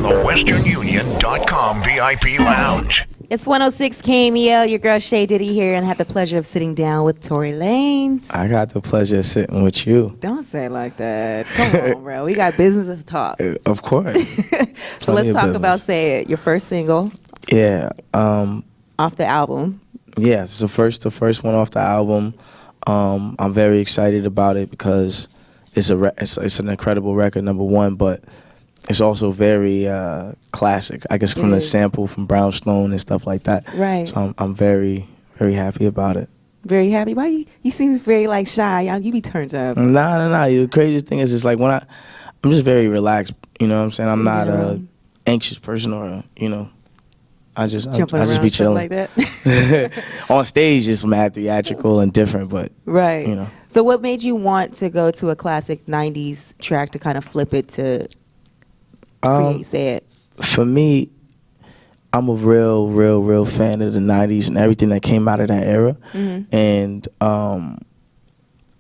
the westernunion.com VIP lounge. It's 106 KMEL, your girl Shay Diddy here, and I have the pleasure of sitting down with Tory Lanez. I got the pleasure of sitting with you. Don't say it like that. Come on, bro. We got business to talk. Of course. So let's talk about Say It, your first single. Yeah. Off the album. Yeah, it's the first one off the album. I'm very excited about it because it's an incredible record, number one, but it's also very classic, I guess, from the sample from Brownstone and stuff like that. Right. So I'm very, very happy about it. Very happy. Why you seem very like shy? You be turned up. Nah. The craziest thing is, like, I'm just very relaxed. You know what I'm saying? I'm not a anxious person or I just be chilling like that. On stage. It's mad theatrical and different, but right. So what made you want to go to a classic '90s track to kind of flip it to create Say It? For me, I'm a real fan of the '90s and everything that came out of that era. Mm-hmm. And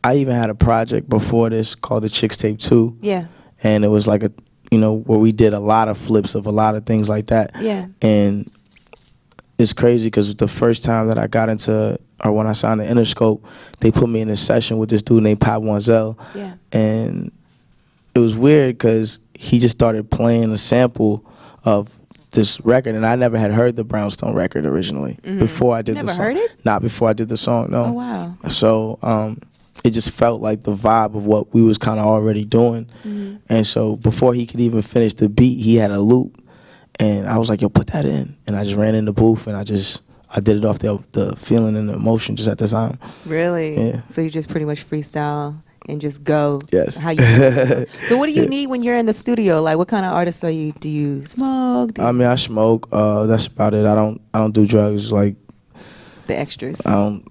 I even had a project before this called the Chicks Tape 2. Yeah. And it was like where we did a lot of flips of a lot of things like that. Yeah. And it's crazy because the first time that I got or when I signed the Interscope, they put me in a session with this dude named Pop Wanzel. Yeah. And it was weird because he just started playing a sample of this record, and I never had heard the Brownstone record originally before I did the song. Never heard it? Not before I did the song, no. Oh, wow. So it just felt like the vibe of what we was kind of already doing. Mm-hmm. And so before he could even finish the beat, he had a loop. And I was like, yo, put that in. And I just ran in the booth, and I did it off the feeling and the emotion just at the time. Really? Yeah. So you just pretty much freestyle and just go. Yes. How you So what do you need when you're in the studio? Like, what kind of artist are you? Do you smoke? I smoke. That's about it. I don't do drugs like the extras. I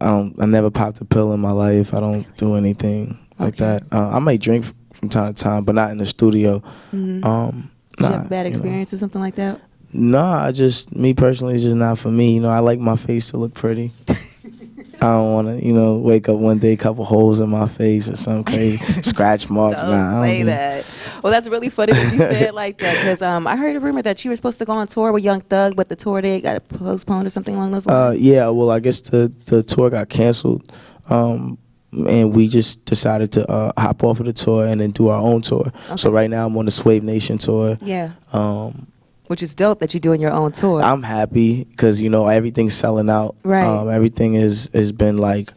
never popped a pill in my life. I don't do anything like that. I might drink from time to time, but not in the studio. Mm-hmm. Did you have a bad experience or something like that? Nah, me personally, it's just not for me. I like my face to look pretty. I don't want to, wake up one day, couple holes in my face or something crazy, scratch marks. Don't say that. Well, that's really funny when you say it like that, because I heard a rumor that you were supposed to go on tour with Young Thug, but the tour date got postponed or something along those lines. Yeah, well, I guess the tour got canceled. And we just decided to hop off of the tour and then do our own tour. Okay. So right now I'm on the Swavey Nation tour. Yeah. Which is dope that you're doing your own tour. I'm happy because everything's selling out. Right. Everything has been like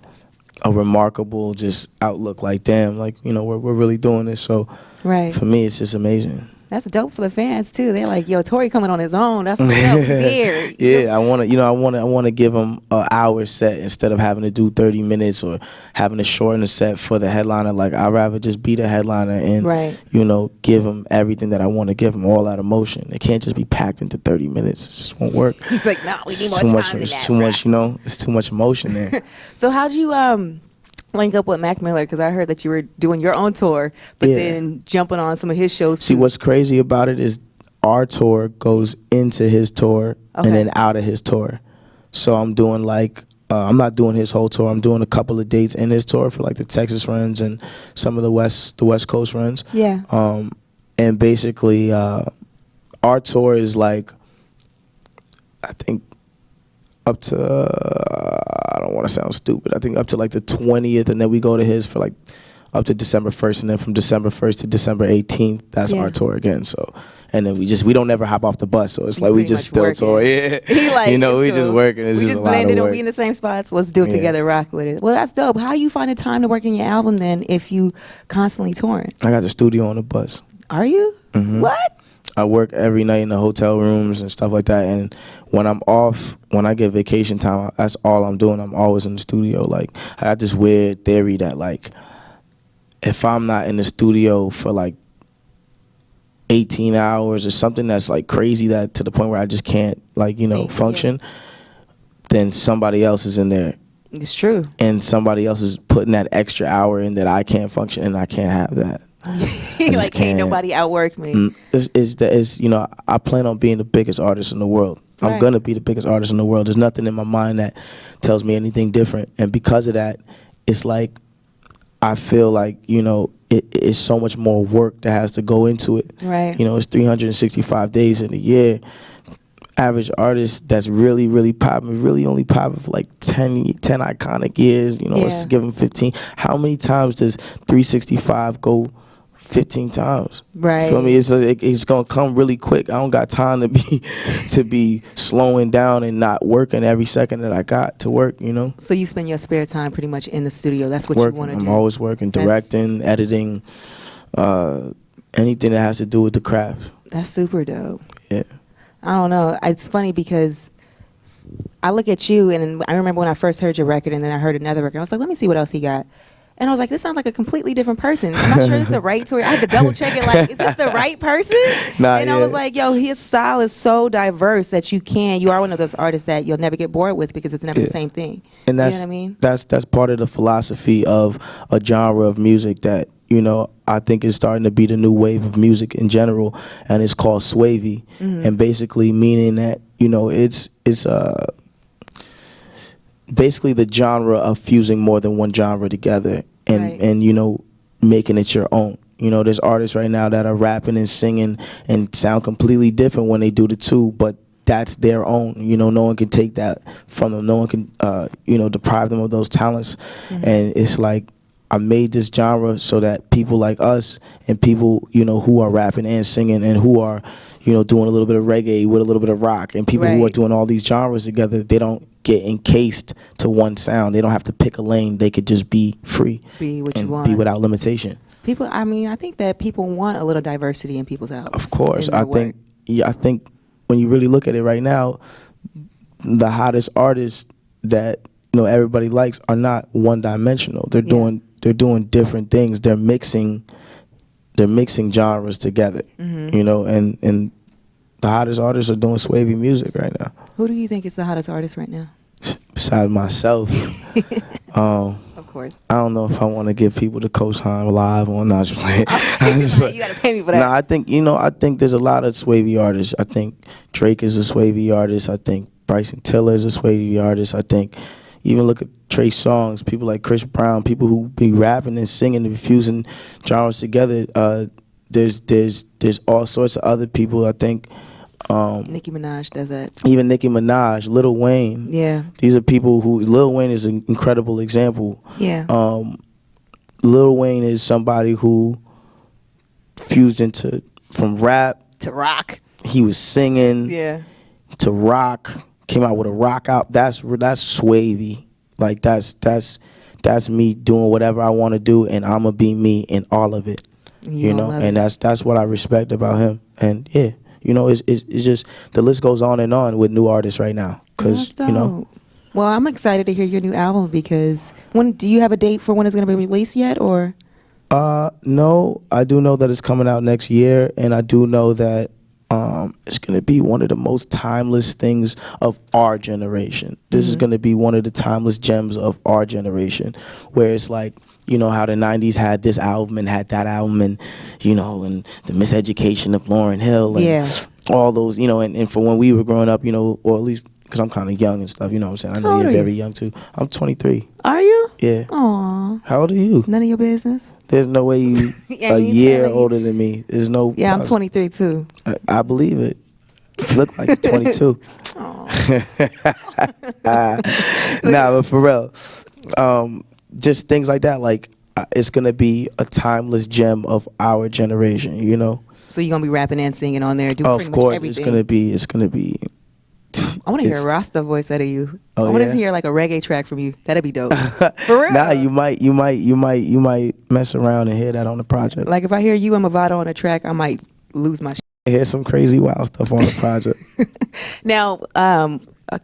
a remarkable just outlook. Like, damn, like we're really doing this. So for me, it's just amazing. That's dope for the fans too. They're like, "Yo, Tory coming on his own. That's weird." Yeah, I want to give him an hour set instead of having to do 30 minutes or having to shorten the set for the headliner. Like, I'd rather just be the headliner and give him everything that I want to give him, all that emotion. It can't just be packed into 30 minutes. It just won't work. He's like, "No, we need more time than that." It's too much. It's too much emotion there. So how'd you link up with Mac Miller? Because I heard that you were doing your own tour, but then jumping on some of his shows too. See, what's crazy about it is our tour goes into his tour and then out of his tour. So I'm doing I'm not doing his whole tour. I'm doing a couple of dates in his tour for like the Texas runs and some of the West Coast runs. Yeah. And basically, our tour is like, I think, up to I don't want to sound stupid. I think up to like the 20th, and then we go to his for like up to December 1st, and then from December 1st to December 18th, that's our tour again. So, and then we don't ever hop off the bus. So it's like we just still tour. Yeah, we just working. It's we just just a lot of blended work. and we in the same spots. Let's do it together, rock with it. Well, that's dope. How you find the time to work in your album then if you constantly touring? I got the studio on the bus. Are you? Mm-hmm. What? I work every night in the hotel rooms and stuff like that. And when I'm off, when I get vacation time, that's all I'm doing. I'm always in the studio. Like, I got this weird theory that, like, if I'm not in the studio for like 18 hours or something that's like crazy, that to the point where I just can't function, then somebody else is in there. It's true. And somebody else is putting that extra hour in that I can't function, and I can't have that. Like, can't nobody outwork me. I plan on being the biggest artist in the world. I'm gonna be the biggest artist in the world. There's nothing in my mind that tells me anything different. And because of that, it's like I feel like, you know, it's so much more work that has to go into it. Right. You know, it's 365 days in a year. Average artist that's really, really popping, really only popping for like 10 iconic years. You know, let's give them 15. How many times does 365 go 15 times? Right. Feel me? It's gonna come really quick. I don't got time to be slowing down and not working every second that I got to work. You know. So you spend your spare time pretty much in the studio. That's what Working. you want to do. I'm always working, directing, editing, anything that has to do with the craft. That's super dope. Yeah. I don't know. It's funny because I look at you, and I remember when I first heard your record, and then I heard another record. I was like, let me see what else he got. And I was like, this sounds like a completely different person. I'm not sure this is the right Tory. I had to double check it. Like, is this the right person? I was like, yo, his style is so diverse that you are one of those artists that you'll never get bored with because it's never the same thing. And that's, you know what I mean? That's part of the philosophy of a genre of music that, you know, I think is starting to be the new wave of music in general, and it's called Swavey. And basically meaning that, you know, it's basically the genre of fusing more than one genre together and you know, making it your own. You know, there's artists right now that are rapping and singing and sound completely different when they do the two, but that's their own. You know, no one can take that from them. No one can, you know, deprive them of those talents. And it's like, I made this genre so that people like us and people, you know, who are rapping and singing and who are, you know, doing a little bit of reggae with a little bit of rock and people who are doing all these genres together, they don't get encased to one sound. They don't have to pick a lane. They could just be free. Be what and you want. be without limitation. People, I mean, I think that people want a little diversity in people's albums. Of course. I think when you really look at it right now, the hottest artists that, you know, everybody likes are not one dimensional. They're doing different things. They're mixing genres together. You know, and the hottest artists are doing Swavey music right now. Who do you think is the hottest artist right now? Besides myself. Of course. I don't know if I want to give people the cosign live or not. Just playing. You gotta pay me for that. No, I think there's a lot of Swavey artists. I think Drake is a Swavey artist. I think Bryson Tiller is a Swavey artist. I think even look at Trey Songz, people like Chris Brown, people who be rapping and singing and fusing genres together. There's all sorts of other people. I think Nicki Minaj does that. Even Nicki Minaj, Lil Wayne. Yeah. These are people who, Lil Wayne is an incredible example. Yeah. Lil Wayne is somebody who fused into, from rap to rock. He was singing. Yeah. To rock. Came out with a rock out. That's Swavey. Like that's me doing whatever I want to do, and I'ma be me in all of it. You know, and that's what I respect about him. And yeah. You know, it's just, the list goes on and on with new artists right now. Cause you know. Well, I'm excited to hear your new album because do you have a date for when it's gonna be released yet, or? No, I do know that it's coming out next year, and I do know that it's gonna be one of the most timeless things of our generation. This is gonna be one of the timeless gems of our generation, where it's like, you know how the 90s had this album and had that album, and you know, and the Miseducation of Lauryn Hill and all those, you know, and for when we were growing up, you know, or at least because I'm kind of young and stuff, you know what I'm saying? I know you're very young too. I'm 23. Are you? Yeah. Aw. How old are you? None of your business. There's no way you a year older than me. There's no. Yeah, I'm 23 too. I believe it. You look like you're 22. Nah, but for real, just things like that. Like, it's gonna be a timeless gem of our generation. You know. So you're gonna be rapping and singing on there, of course, it's gonna be. I want to hear a Rasta voice out of you. I want to hear like a reggae track from you. That'd be dope. For real. Nah, you might mess around and hear that on the project. Like if I hear you and Movado on a track, I might lose my shit. Hear some crazy wild stuff on the project. Now, a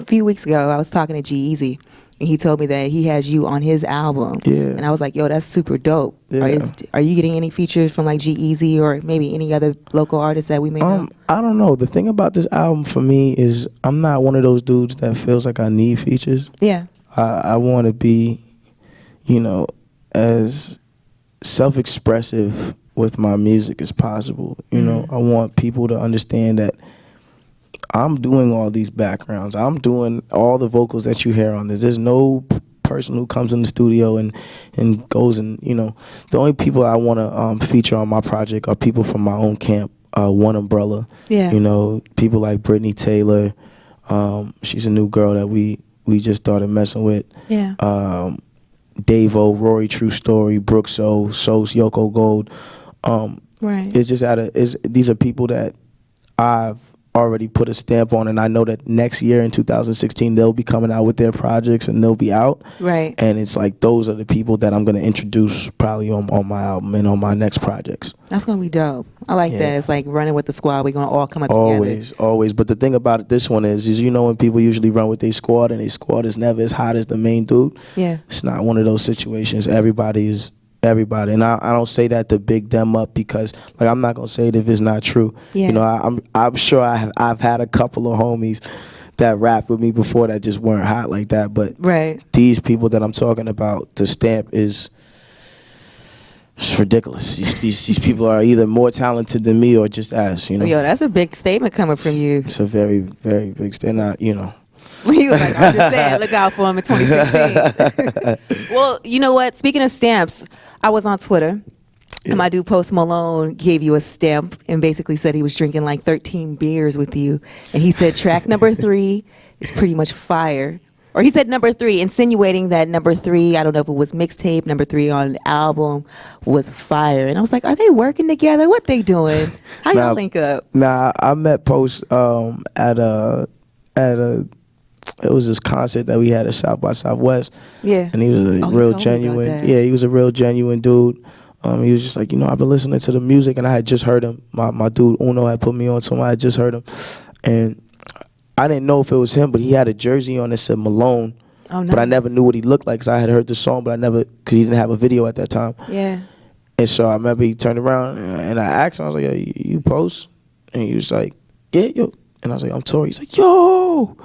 few weeks ago, I was talking to G-Eazy, and he told me that he has you on his album. Yeah. And I was like, yo, that's super dope. Yeah. Are you getting any features from like G-Eazy or maybe any other local artists that we may know? I don't know. The thing about this album for me is I'm not one of those dudes that feels like I need features. Yeah. I want to be, you know, as self-expressive with my music as possible. You know, I want people to understand that I'm doing all these backgrounds. I'm doing all the vocals that you hear on this. There's no person who comes in the studio and goes and, you know, the only people I want to feature on my project are people from my own camp, One Umbrella. Yeah. You know, people like Brittany Taylor. She's a new girl that we just started messing with. Yeah. Davo, Rory True Story, Brooks O, Sos, Yoko Gold. Right. It's just these are people that I've already put a stamp on, and I know that next year in 2016 they'll be coming out with their projects and they'll be out. Right. And it's like those are the people that I'm gonna introduce probably on my album and on my next projects. That's gonna be dope. I like that. It's like running with the squad. We're gonna all come up Always, together. always. But the thing about it, this one is you know when people usually run with their squad and their squad is never as hot as the main dude. Yeah. It's not one of those situations. Everybody is everybody, and I don't say that to big them up because like I'm not gonna say it if it's not true. Yeah. You know, I'm sure I've had a couple of homies that rap with me before that just weren't hot like that, but Right. these people that I'm talking about, the stamp is it's ridiculous. These people are either more talented than me or just ass. You know. Yo, that's a big statement coming from you. It's a very, very big stamp. Not, you know. He was like, I'm just saying, look out for him in 2016. Well, you know what? Speaking of stamps, I was on Twitter. Yeah. And my dude Post Malone gave you a stamp and basically said he was drinking like 13 beers with you. And he said track number 3 is pretty much fire. Or he said number 3, insinuating that number 3, I don't know if it was mixtape, number 3 on an album was fire. And I was like, are they working together? What they doing? How y'all link up? Nah, I met Post at a it was this concert that we had at South by Southwest. Yeah. And he was a real genuine. Yeah, he was a real genuine dude. He was just like, you know, I've been listening to the music and I had just heard him. My dude Uno had put me on to him. I had just heard him. And I didn't know if it was him, but he had a jersey on that said Malone. Oh, nice. But I never knew what he looked like because I had heard the song, but I never, because he didn't have a video at that time. Yeah. And so I remember he turned around and I asked him, I was like, yo, you Post? And he was like, yeah, yo. And I was like, I'm Tory. He's like, yo.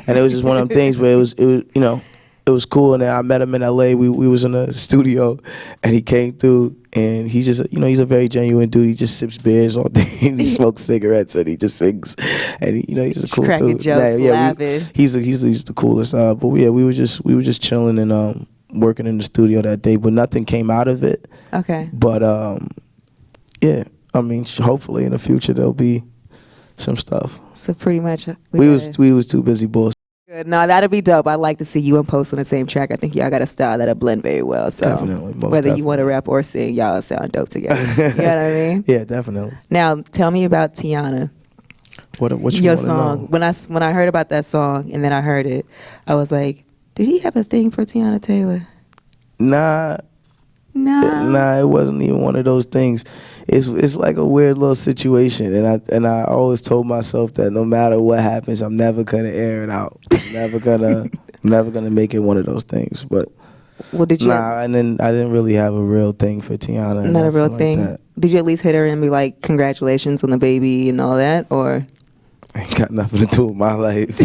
And it was just one of them things where it was, you know, it was cool. And then I met him in LA. We was in the studio and he came through and he's just, you know, he's a very genuine dude. He just sips beers all day and he smokes cigarettes and he just sings. And he, you know, he's a cool cracking dude. jokes, laughing. He's the coolest. But yeah, we were just chilling and working in the studio that day, but nothing came out of it. Okay. But yeah, I mean, hopefully in the future there'll be some stuff. So pretty much We was too busy bullshit. good. No, that'd be dope. I'd like to see you and Post on the same track. I think y'all got a style that'll blend very well. So Definitely, most whether definitely. you want to rap or sing, y'all sound dope together. You know what I mean? Yeah, definitely. Now tell me about Tiana. What you Your wanna song. know? When I heard about that song and then I heard it, I was like, did he have a thing for Tiana Taylor? Nah, it wasn't even one of those things. It's like a weird little situation, and I always told myself that no matter what happens, I'm never gonna air it out. I'm never gonna make it one of those things. But Well, did you? and then I didn't really have a real thing for Tiana. Not a real like thing. that. Did you at least hit her and be like, congratulations on the baby and all that, or? Ain't got nothing to do with my life.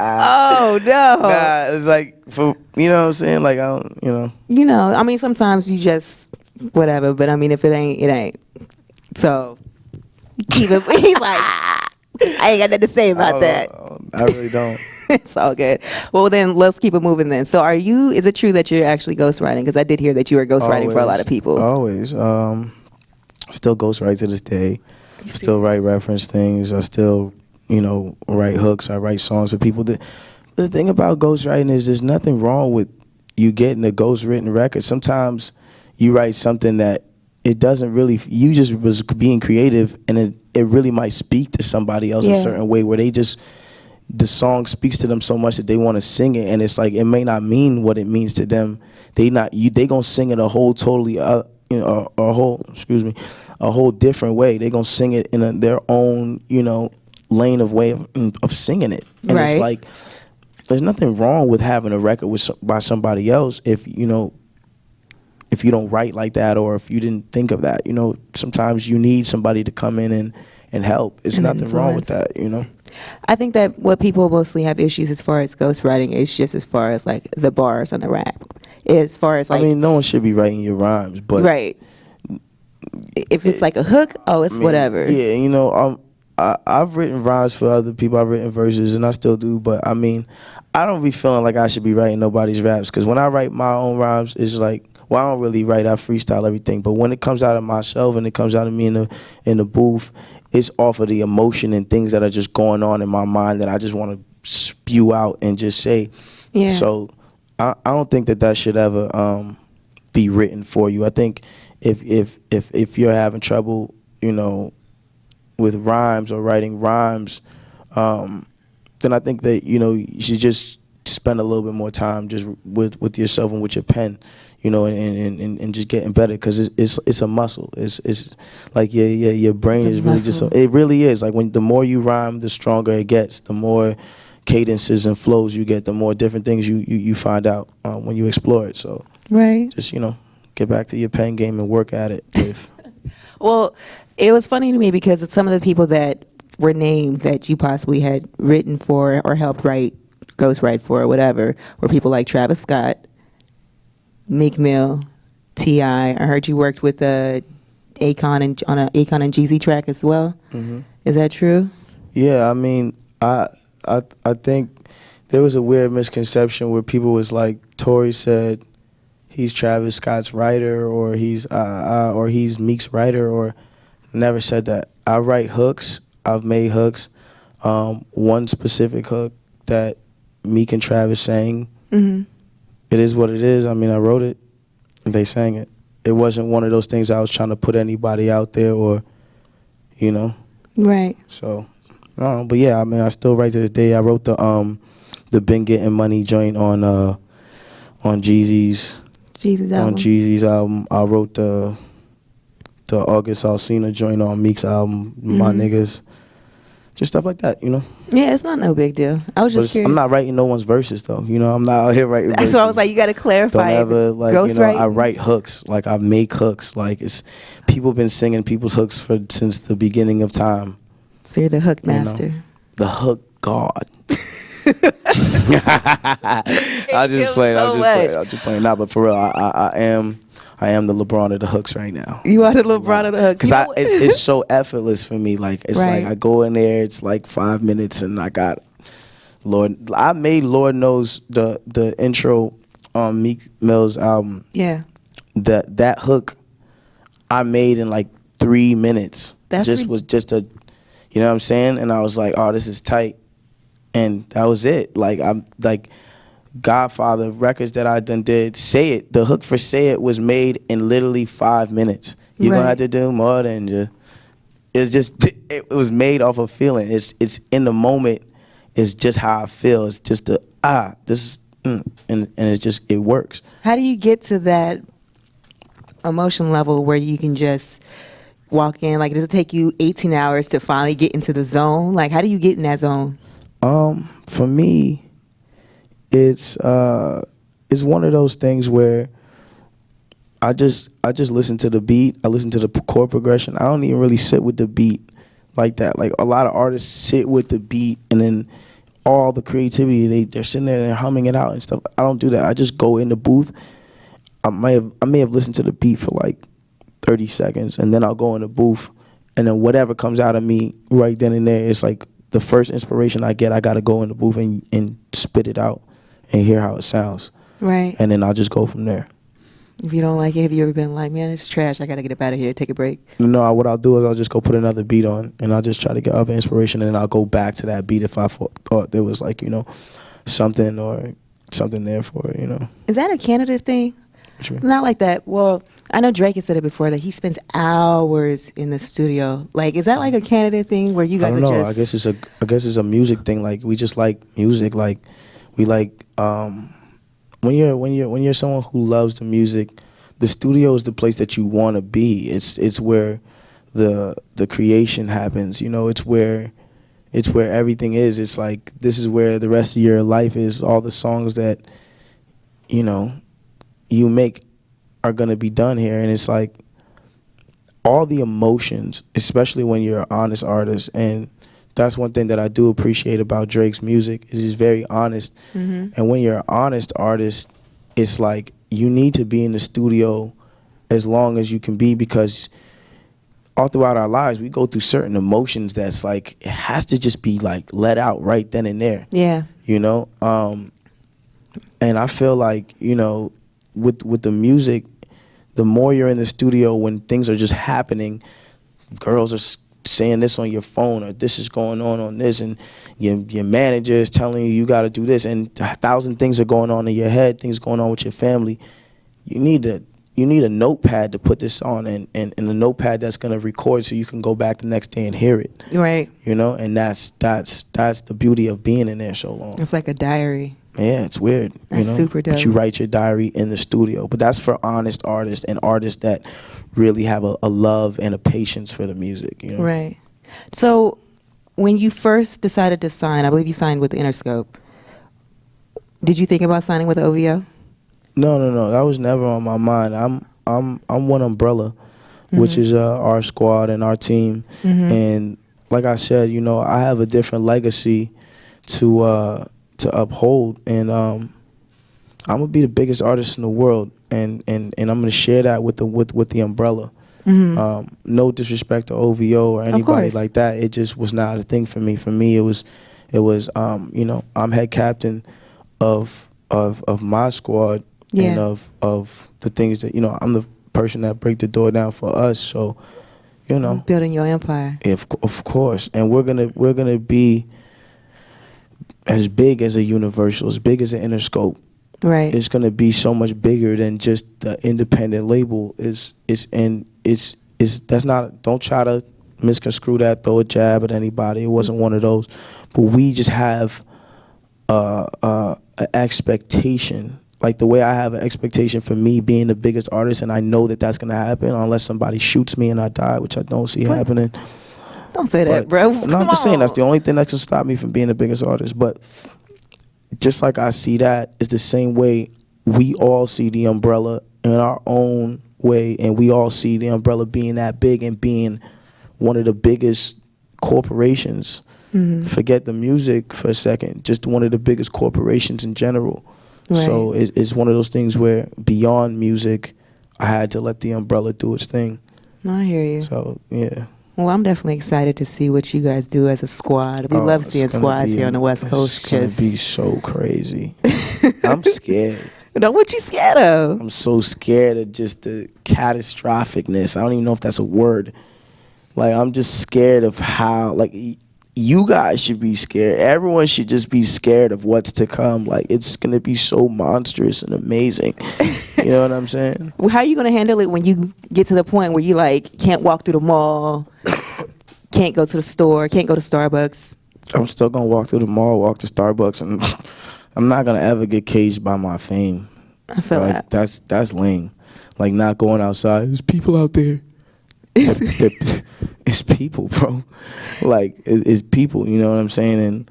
Oh no! Nah, it's like for you know what I'm saying. Like I don't, you know. You know, I mean, sometimes you just whatever. But I mean, if it ain't, it ain't. So keep it. He's like, I ain't got nothing to say about that. I really don't. It's all good. Well, then let's keep it moving. Then, so is it true that you're actually ghostwriting? Because I did hear that you were ghostwriting for a lot of people. Always. Still ghostwrite to this day. Still write reference things. I still, you know, write hooks. I write songs for people. The thing about ghostwriting is there's nothing wrong with you getting a ghostwritten record. Sometimes you write something that it doesn't really, you just was being creative and it really might speak to somebody else a certain way where the song speaks to them so much that they want to sing it, and it's like it may not mean what it means to them. They gonna sing it a whole different way. They gonna sing it in their own, you know, lane of way of singing it. And it's like there's nothing wrong with having a record by somebody else if you don't write like that or if you didn't think of that. You know, sometimes you need somebody to come in and help. It's nothing wrong with that, you know. I think that what people mostly have issues as far as ghostwriting is just as far as like the bars on the rap. As far as like, I mean, no one should be writing your rhymes, but right. If it's like a hook, it's whatever. Yeah, you know, I've written rhymes for other people. I've written verses, and I still do. But I mean, I don't be feeling like I should be writing nobody's raps, because when I write my own rhymes, it's like, well, I don't really write. I freestyle everything. But when it comes out of myself and it comes out of me in the booth, it's off of the emotion and things that are just going on in my mind that I just want to spew out and just say. Yeah. So I don't think that should ever be written for you. I think if you're having trouble, you know, with rhymes or writing rhymes, then I think that, you know, you should just spend a little bit more time just with yourself and with your pen, you know, and just getting better, because it's a muscle. It's like your brain is really just it really is. Like, when the more you rhyme, the stronger it gets. The more cadences and flows you get, the more different things you find out when you explore it. So right. just, you know, get back to your pen game and work at it. Well, it was funny to me because some of the people that were named that you possibly had written for or helped write, ghostwrite for, or whatever, were people like Travis Scott, Meek Mill, T.I. I heard you worked with Akon on a Akon and Jeezy track as well. Mm-hmm. Is that true? Yeah, I mean, I think there was a weird misconception where people was like, Tory said he's Travis Scott's writer, or he's Meek's writer, or never said that. I write hooks. I've made hooks. One specific hook that Meek and Travis sang. Mm-hmm. It is what it is. I mean, I wrote it. They sang it. It wasn't one of those things I was trying to put anybody out there, or, you know. Right. So, but yeah, I mean, I still write to this day. I wrote the Been Getting Money joint on Jeezy's album. On Jeezy's album. I wrote the August Alsina joint on Meek's album, My Niggas. Just stuff like that, you know? Yeah, it's not no big deal. I was just curious. I'm not writing no one's verses, though. You know, I'm not out here writing verses. So I was like, you got to clarify. Don't ever, like, you know, I write hooks. Like, I make hooks. Like, it's people been singing people's hooks since the beginning of time. So you're the hook master. You know? The hook god. I'll just play. Nah, but for real, I am the LeBron of the hooks right now. You are the LeBron of the hooks. Because it's so effortless for me. Like, it's right. Like I go in there, it's like 5 minutes, and I got I made Lord Knows the intro on Meek Mill's album. Yeah. That hook I made in like 3 minutes. Was just a, you know what I'm saying? And I was like, oh, this is tight. And that was it. Like, I'm like Godfather records that I done did. Say It, the hook for Say It was made in literally 5 minutes. You're gonna have to do more than just. It's just it was made off of feeling. It's in the moment. It's just how I feel. It's just this and it's just, it works. How do you get to that emotion level where you can just walk in? Like, does it take you 18 hours to finally get into the zone? Like, how do you get in that zone? For me, it's one of those things where I just listen to the beat. I listen to the chord progression. I don't even really sit with the beat like that. Like, a lot of artists sit with the beat and then all the creativity, they're sitting there and they're humming it out and stuff. I don't do that. I just go in the booth. I may have listened to the beat for like 30 seconds, and then I'll go in the booth, and then whatever comes out of me right then and there, it's like the first inspiration I get, I got to go in the booth and spit it out and hear how it sounds. Right. And then I'll just go from there. If you don't like it, have you ever been like, man, it's trash, I got to get up out of here, take a break? No, what I'll do is I'll just go put another beat on, and I'll just try to get other inspiration, and then I'll go back to that beat if I thought there was, like, you know, something there for it, you know. Is that a Canada thing? Not like that. Well, I know Drake has said it before that he spends hours in the studio. Like, is that like a Canada thing where you guys I don't know. just? I guess it's a music thing. Like, we just like music. Like, we like when you're someone who loves the music, the studio is the place that you want to be. It's where the creation happens. You know, it's where everything is. It's like, this is where the rest of your life is. All the songs that, you know, you make are gonna be done here. And it's like all the emotions, especially when you're an honest artist. And that's one thing that I do appreciate about Drake's music, is he's very honest. Mm-hmm. And when you're an honest artist, it's like you need to be in the studio as long as you can be, because all throughout our lives, we go through certain emotions that's like, it has to just be like let out right then and there. Yeah. You know? And I feel like, you know, with the music, the more you're in the studio when things are just happening, girls are saying this on your phone, or this is going on this, and your manager is telling you got to do this, and 1,000 things are going on in your head, things going on with your family. You need a notepad to put this on, and a notepad that's going to record so you can go back the next day and hear it. Right. You know, and that's the beauty of being in there so long. It's like a diary. Yeah, it's weird. That's you know? super dope. But you write your diary in the studio. But that's for honest artists and artists that really have a love and a patience for the music. You know? Right. So when you first decided to sign, I believe you signed with Interscope. Did you think about signing with OVO? No. That was never on my mind. I'm One Umbrella, which is our squad and our team. And like I said, you know, I have a different legacy to uphold, and I'm gonna be the biggest artist in the world, and I'm gonna share that with the umbrella. No disrespect to OVO or anybody like that. It just was not a thing for me. For me, it was you know, I'm head captain of my squad, and of the things that, you know, I'm the person that break the door down for us. So, you know, building your empire. Of course, and we're gonna be as big as a Universal, as big as an Interscope. Right. It's gonna be so much bigger than just the independent label. It's that's not. Don't try to misconstrue that. Throw a jab at anybody. It wasn't one of those. But we just have an expectation. Like the way I have an expectation for me being the biggest artist, and I know that that's gonna happen unless somebody shoots me and I die, which I don't see happening. Don't say that, bro. No, I'm just saying that's the only thing that can stop me from being the biggest artist. But just like I see that, it's the same way we all see the umbrella in our own way, and we all see the umbrella being that big and being one of the biggest corporations. Forget the music for a second, just one of the biggest corporations in general. Right. So it's one of those things where beyond music, I had to let the umbrella do its thing. No, I hear you. So, yeah. Well, I'm definitely excited to see what you guys do as a squad. We love seeing squads here on the West Coast. It's going to be so crazy. I'm scared. No, what you scared of? I'm so scared of just the catastrophicness. I don't even know if that's a word. Like, I'm just scared of how, like, you guys should be scared. Everyone should just be scared of what's to come. Like, it's going to be so monstrous and amazing. You know what I'm saying? Well, how are you going to handle it when you get to the point where you, like, can't walk through the mall, can't go to the store, can't go to Starbucks? I'm still going to walk through the mall, walk to Starbucks, and I'm not going to ever get caged by my fame. I feel like, that. That's lame. Like, not going outside. There's people out there. It's people, bro. Like, it's people, you know what I'm saying? And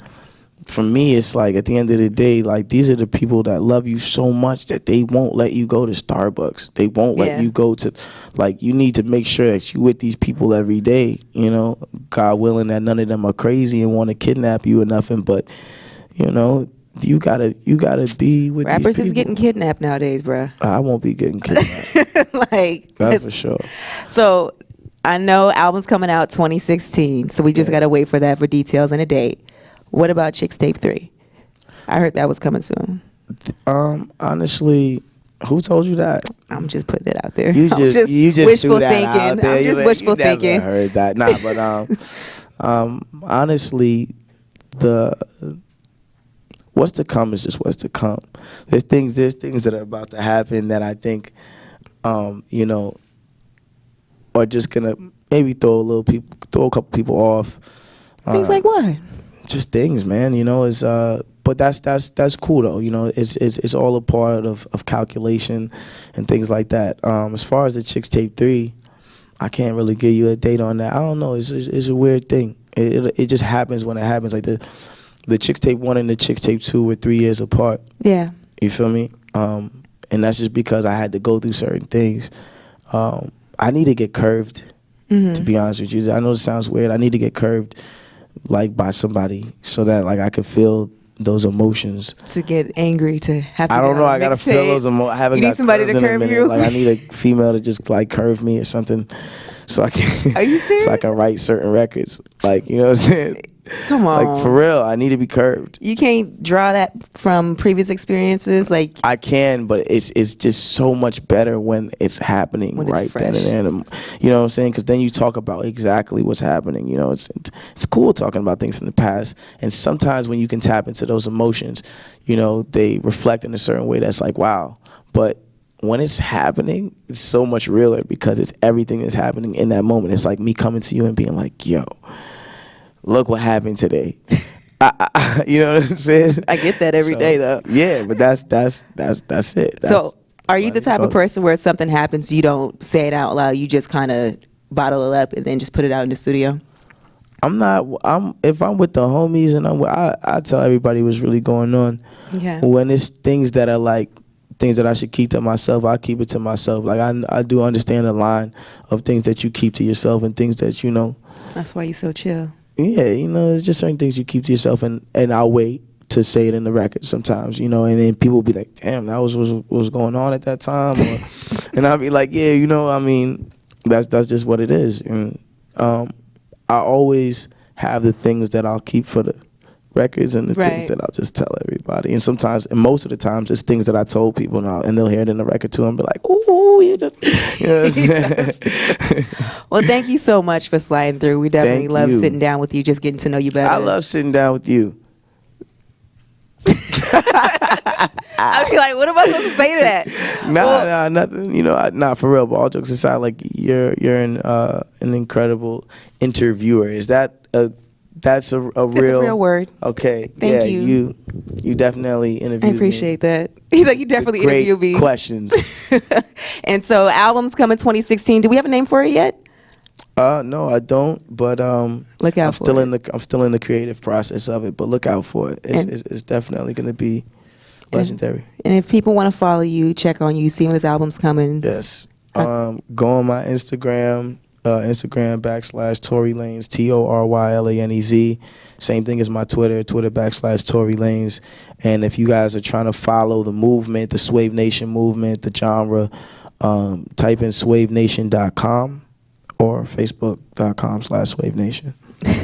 for me, it's like, at the end of the day, like, these are the people that love you so much that they won't let you go to Starbucks. They won't let you go to, like, you need to make sure that you with these people every day, you know, God willing that none of them are crazy and want to kidnap you or nothing, but, you know, you gotta be with rappers these people. Is getting kidnapped nowadays, bro. I won't be getting kidnapped. Like, that's for sure. So I know album's coming out 2016, so we just gotta wait for that for details and a date. What about Chicks Tape 3? I heard that was coming soon. Honestly, who told you that? I'm just putting it out there. You just wishful threw that thinking. out there. I'm just wishful thinking. Never heard that. Nah, but honestly, what's to come is just what's to come. There's things that are about to happen that I think, you know, are just gonna maybe throw a couple people off. Things like what? Just things, man. You know, it's but that's cool though. You know, it's all a part of calculation and things like that. As far as the Chicks Tape 3, I can't really give you a date on that. I don't know. It's a weird thing. It just happens when it happens. Like the Chicks Tape 1 and the Chicks Tape 2 were 3 years apart. Yeah. You feel me? And that's just because I had to go through certain things. I need to get curved, to be honest with you. I know it sounds weird. I need to get curved, like, by somebody so that, like, I could feel those emotions. To get angry, to have to I don't know. I got to feel those emotions. I haven't got somebody to curved in a curve minute. you? Like, I need a female to just, like, curve me or something. so I can. Are you serious? So I can write certain records. Like, you know what I'm saying? Come on. Like, for real, I need to be curbed. You can't draw that from previous experiences, like I can, but it's just so much better when it's happening When it's right then fresh. and there. You know what I'm saying? Because then you talk about exactly what's happening. You know, it's cool talking about things in the past, and sometimes when you can tap into those emotions, you know, they reflect in a certain way that's like, wow. But when it's happening, it's so much realer because it's everything that's happening in that moment. It's like me coming to you and being like, yo, look what happened today. You know what I'm saying? I get that every day though. Yeah, but that's it. So, are you the type of person? person where something happens, you don't say it out loud, you just kind of bottle it up and then just put it out in the studio? If I'm with the homies and I tell everybody what's really going on. Okay. When it's things that are like things that I should keep to myself, I keep it to myself. Like I do understand the line of things that you keep to yourself and things that, you know. That's why you're so chill. Yeah, you know, it's just certain things you keep to yourself, and I'll wait to say it in the record sometimes, you know, and then people will be like, damn, that was what was going on at that time, and I'll be like, yeah, you know, I mean, that's just what it is, and I always have the things that I'll keep for the records and the things that I'll just tell everybody, and sometimes, and most of the times, it's things that I told people, and they'll hear it in the record too, and be like, ooh, you just, you know what I'm saying? Well, thank you so much for sliding through. We definitely Thank love you. sitting down with you, just getting to know you better. I love sitting down with you. I'd be like, what am I supposed to say to that? Nah, nothing. You know, not for real. But all jokes aside, like you're an incredible interviewer. Is that that's a real? It's a real word. Okay. Thank yeah, you. You definitely interviewed I appreciate that. He's like, you definitely Great interviewed me. questions. And so, album's coming 2016. Do we have a name for it yet? No, I don't. But Look out for it. I'm still in the creative process of it. But look out for it. It's definitely going to be legendary. And if people want to follow you, check on you, see when this album's coming. Yes. Go on my Instagram. Instagram /Tory Lanez, TORYLANEZ. Same thing as my Twitter /Tory Lanez. And if you guys are trying to follow the movement, the Swavey Nation movement, the genre, type in swavenation.com or facebook.com/SwaveNation.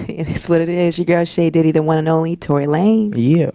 It's what it is. Your girl Shay Diddy, the one and only Tory Lanez. Yeah.